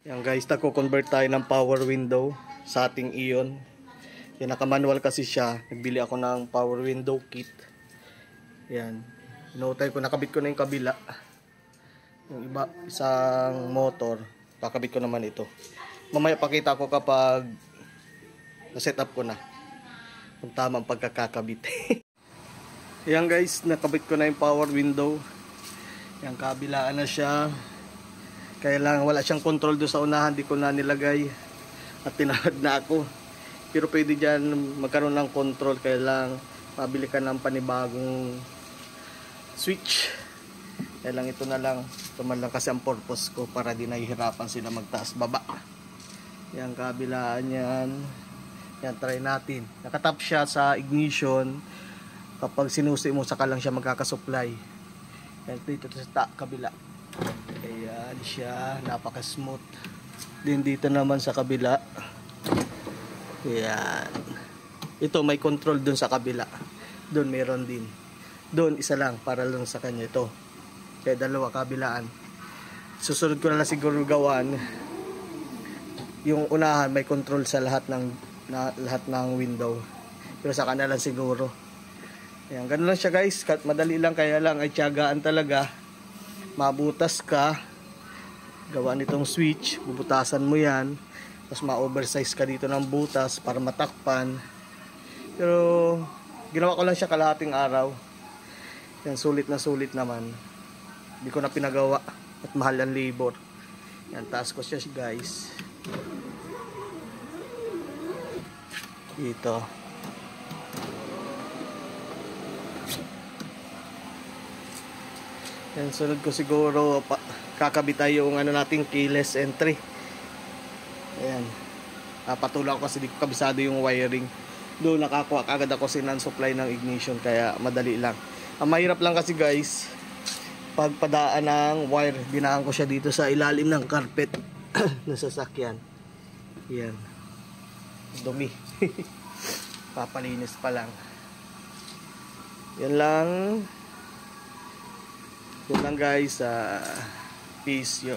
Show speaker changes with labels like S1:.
S1: Yan guys, nagko-convert tayo ng power window sa ating Ion. Yan, naka-manual kasi siya. Nagbili ako ng power window kit. Yan. Inutay ko, nakabit ko na yung kabila. Yung iba, isang motor, kakabit ko naman ito. Mamaya pakita ko kapag na-set up ko na kung tama ang pagkakakabit. Yan guys, nakabit ko na yung power window. Yan, kabilaan na siya. Kaya lang wala siyang control doon sa unahan, di ko na nilagay at tinahad na ako. Pero pwede dyan magkaroon ng control, kaya lang mabili ka ng panibagong switch. Kaya lang ito na lang, ito man lang kasi ang purpose ko para di nahihirapan sila magtaas baba. Yan, kabilaan yan. Yan, try natin. Nakatap siya sa ignition. Kapag sinusi mo, saka lang siya magkakasupply. Yan, dito sa kabila. Ayan siya, napaka-smooth. Din dito naman sa kabila. Ayan. Ito may control dun sa kabila. Dun meron din. Dun isa lang para lang sa kanya ito. Kaya dalawa kabilaan. Susunod ko na lang siguro gawan. Yung unahan may control sa lahat ng window. Pero sa kanila lang siguro. Ayan, ganun lang siya guys. Madali lang, kaya lang ay tiyagaan talaga. Mabutas ka, gawa nitong switch, bubutasan mo yan, tapos ma-oversize ka dito ng butas para matakpan. Pero ginawa ko lang siya kalahating araw. Yan, sulit na sulit naman. Hindi ko na pinagawa at mahal ang labor. Yan, taas ko siya guys. Dito. Yan, sunod ko siguro kakabit tayo yung nating keyless entry. Ayan. Patulang ko kasi di ko kabisado yung wiring. Doon nakakuha agad ako sinan-supply ng ignition, kaya madali lang. Ang mahirap lang kasi guys, pagpadaan ng wire, dinaan ko siya dito sa ilalim ng carpet ng sasakyan. Yan. Dumi. Papalinis pa lang. Yan lang. Yun lang guys, peace yo.